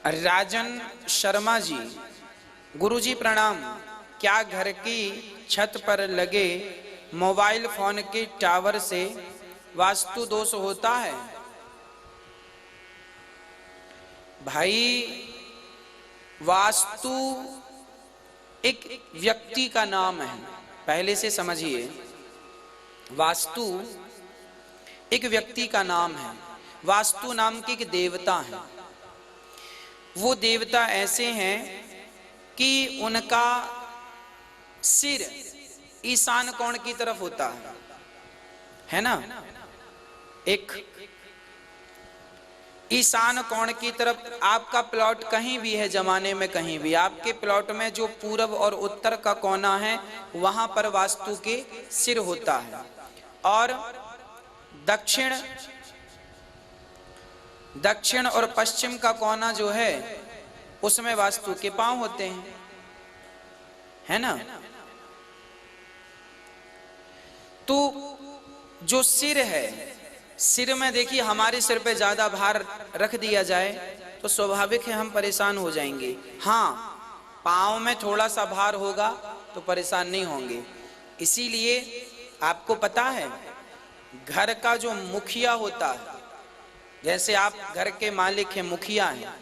राजन शर्मा जी, गुरुजी प्रणाम। क्या घर की छत पर लगे मोबाइल फोन के टावर से वास्तु दोष होता है? भाई, वास्तु एक व्यक्ति का नाम है, पहले से समझिए। वास्तु एक व्यक्ति का नाम है। वास्तु नाम के एक देवता है। वो देवता ऐसे हैं कि उनका सिर ईशान कोण की तरफ होता है ना। एक ईशान कोण की तरफ आपका प्लॉट कहीं भी है, जमाने में कहीं भी, आपके प्लॉट में जो पूरब और उत्तर का कोना है वहां पर वास्तु के सिर होता है। और दक्षिण और पश्चिम का कोना जो है उसमें वास्तु के पांव होते हैं, है ना। तो जो सिर है, सिर में देखिए, हमारे सिर पे ज्यादा भार रख दिया जाए तो स्वाभाविक है हम परेशान हो जाएंगे। हाँ, पांव में थोड़ा सा भार होगा तो परेशान नहीं होंगे। इसीलिए आपको पता है, घर का जो मुखिया होता है, जैसे आप घर के मालिक हैं, मुखिया हैं,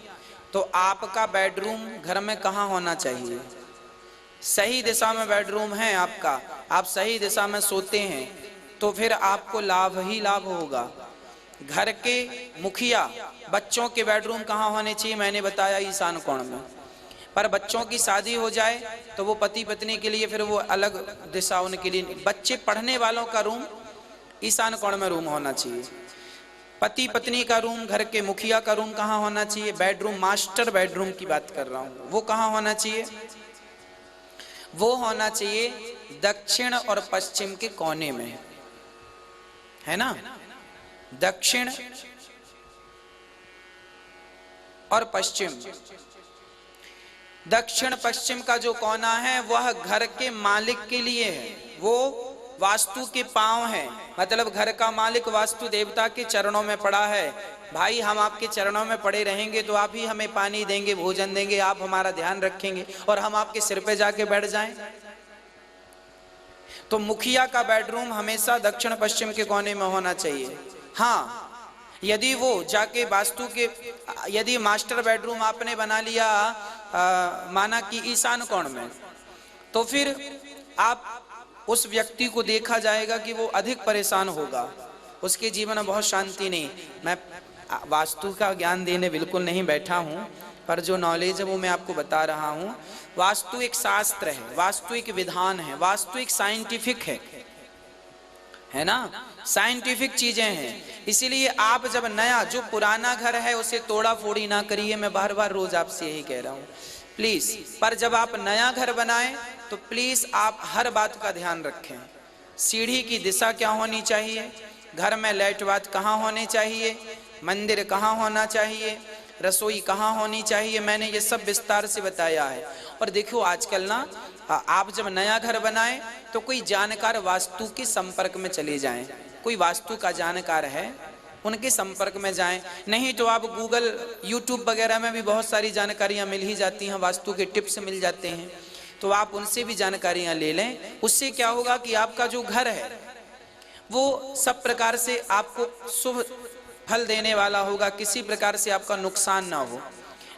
तो आपका बेडरूम घर में कहाँ होना चाहिए? सही दिशा में बेडरूम है आपका, आप सही दिशा में सोते हैं तो फिर आपको लाभ ही लाभ होगा। घर के मुखिया, बच्चों के बेडरूम कहाँ होने चाहिए? मैंने बताया ईशान कोण में। पर बच्चों की शादी हो जाए तो वो पति पत्नी के लिए फिर वो अलग दिशा, उनके लिए। बच्चे पढ़ने वालों का रूम ईशान कोण में रूम होना चाहिए। पति पत्नी का रूम, घर के मुखिया का रूम कहाँ होना चाहिए? बेडरूम, मास्टर बेडरूम की बात कर रहा हूँ, वो कहाँ होना चाहिए? वो होना चाहिए दक्षिण और पश्चिम के कोने में, है ना। दक्षिण और पश्चिम, दक्षिण पश्चिम का जो कोना है वह घर के मालिक के लिए है, वो वास्तु के पांव है। मतलब घर का मालिक वास्तु देवता के चरणों में पड़ा है। भाई, हम आपके चरणों में पड़े रहेंगे तो आप ही हमें पानी देंगे, भोजन देंगे, आप हमारा ध्यान रखेंगे, और हम आपके सिर पे जाके बैठ जाएं? तो मुखिया का बेडरूम हमेशा दक्षिण पश्चिम के कोने में होना चाहिए। हाँ, यदि वो जाके वास्तु के, यदि मास्टर बेडरूम आपने बना लिया माना कि ईशान कोण में, तो फिर आप उस व्यक्ति को देखा जाएगा कि वो अधिक परेशान होगा, उसके जीवन में बहुत शांति नहीं। मैं वास्तु का ज्ञान देने बिल्कुल नहीं बैठा हूँ, पर जो नॉलेज है वो मैं आपको बता रहा हूँ। वास्तु एक शास्त्र है, वास्तु एक विधान है, वास्तु एक साइंटिफिक है ना, साइंटिफिक चीजें हैं। इसीलिए आप जब नया, जो पुराना घर है उसे तोड़ा फोड़ी ना करिए, मैं बार बार रोज आपसे यही कह रहा हूँ, प्लीज। पर जब आप नया घर बनाएं तो प्लीज आप हर बात का ध्यान रखें। सीढ़ी की दिशा क्या होनी चाहिए, घर में लाइट बात कहाँ होने चाहिए, मंदिर कहाँ होना चाहिए, रसोई कहाँ होनी चाहिए, मैंने ये सब विस्तार से बताया है। और देखो आजकल ना, आप जब नया घर बनाएं तो कोई जानकार वास्तु के संपर्क में चले जाएं। कोई वास्तु का जानकार है, उनके संपर्क में जाएं। नहीं तो आप गूगल, यूट्यूब वगैरह में भी बहुत सारी जानकारियां मिल ही जाती हैं, वास्तु के टिप्स मिल जाते हैं, तो आप उनसे भी जानकारियां ले लें। उससे क्या होगा कि आपका जो घर है वो सब प्रकार से आपको शुभ फल देने वाला होगा, किसी प्रकार से आपका नुकसान ना हो,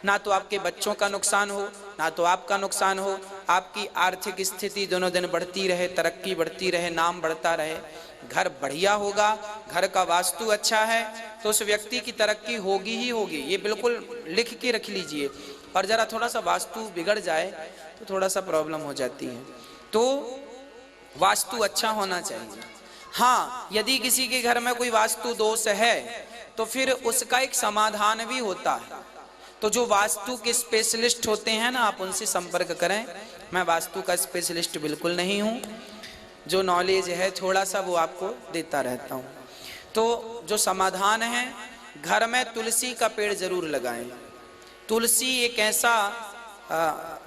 ना तो आपके बच्चों का नुकसान हो, ना तो आपका नुकसान हो। आपकी आर्थिक स्थिति दिनों दिन बढ़ती रहे, तरक्की बढ़ती रहे, नाम बढ़ता रहे, घर बढ़िया होगा। घर का वास्तु अच्छा है तो उस व्यक्ति की तरक्की होगी ही होगी, ये बिल्कुल लिख के रख लीजिए। और जरा थोड़ा सा वास्तु बिगड़ जाए तो थोड़ा सा प्रॉब्लम हो जाती है। तो वास्तु अच्छा होना चाहिए। हाँ, यदि किसी के घर में कोई वास्तु दोष है तो फिर उसका एक समाधान भी होता है। तो जो वास्तु के स्पेशलिस्ट होते हैं ना, आप उनसे संपर्क करें। मैं वास्तु का स्पेशलिस्ट बिल्कुल नहीं हूँ, जो नॉलेज है थोड़ा सा वो आपको देता रहता हूँ। तो जो समाधान है, घर में तुलसी का पेड़ जरूर लगाएं। तुलसी एक ऐसा,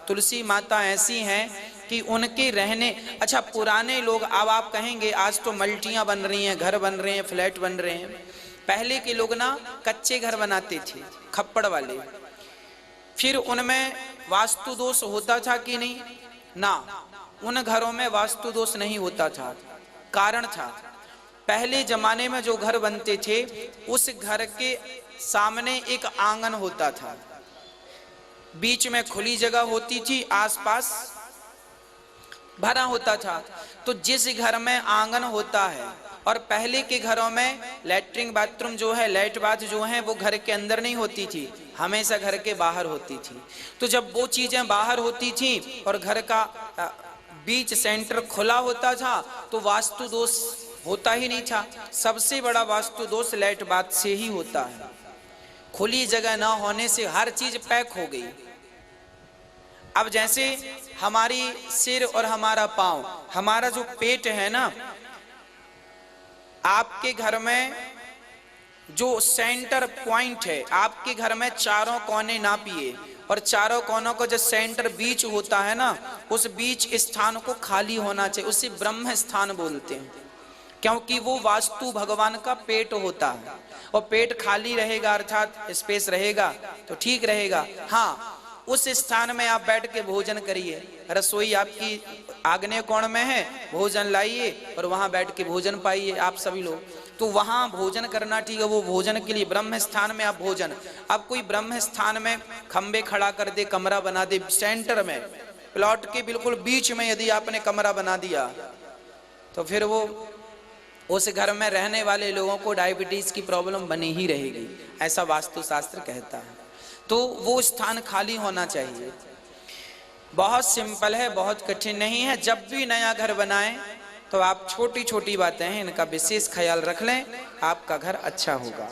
तुलसी माता ऐसी हैं कि उनके रहने, अच्छा पुराने लोग, अब आप कहेंगे आज तो मल्टियां बन रही हैं, घर बन रहे हैं, फ्लैट बन रहे हैं। पहले के लोग ना कच्चे घर बनाते थे, खप्पड़ वाले। फिर उनमें वास्तु दोष होता था कि नहीं? ना, उन घरों में वास्तु दोष नहीं होता था। कारण था, पहले जमाने में जो घर बनते थे उस घर के सामने एक आंगन होता था, बीच में खुली जगह होती थी, आसपास भरा होता था। तो जिस घर में आंगन होता है, और पहले के घरों में लैट्रिन बाथरूम जो है, लैट बाथ जो है, वो घर के अंदर नहीं होती थी, हमेशा घर के बाहर होती थी। तो जब वो चीजें बाहर होती थी और घर का बीच सेंटर खुला होता था तो वास्तु दोष होता ही नहीं था। सबसे बड़ा वास्तु दोष लैट बाथ से ही होता है। खुली जगह ना होने से हर चीज पैक हो गई। अब जैसे हमारी सिर और हमारा पांव, हमारा जो पेट है ना, आपके घर में जो सेंटर पॉइंट है, आपके घर में चारों कोने नापिए, और चारों कोनों का जो सेंटर बीच होता है ना, उस बीच स्थान को खाली होना चाहिए। उसे ब्रह्म स्थान बोलते हैं, क्योंकि वो वास्तु भगवान का पेट होता है। और पेट खाली रहेगा अर्थात स्पेस रहेगा तो ठीक रहेगा। हाँ, उस स्थान में आप बैठ के भोजन करिए। रसोई आपकी आग्नेय कोण में है, भोजन लाइए और वहां बैठ के भोजन पाइए आप सभी लोग। तो वहां भोजन करना ठीक है, वो भोजन के लिए ब्रह्म स्थान में आप भोजन। अब कोई ब्रह्म स्थान में खंबे खड़ा कर दे, कमरा बना दे, सेंटर में प्लॉट के बिल्कुल बीच में यदि आपने कमरा बना दिया तो फिर वो उस घर में रहने वाले लोगों को डायबिटीज की प्रॉब्लम बनी ही रहेगी, ऐसा वास्तुशास्त्र कहता है। तो वो स्थान खाली होना चाहिए। बहुत सिंपल है, बहुत कठिन नहीं है। जब भी नया घर बनाएं तो आप छोटी छोटी बातें हैं, इनका विशेष ख्याल रख लें, आपका घर अच्छा होगा।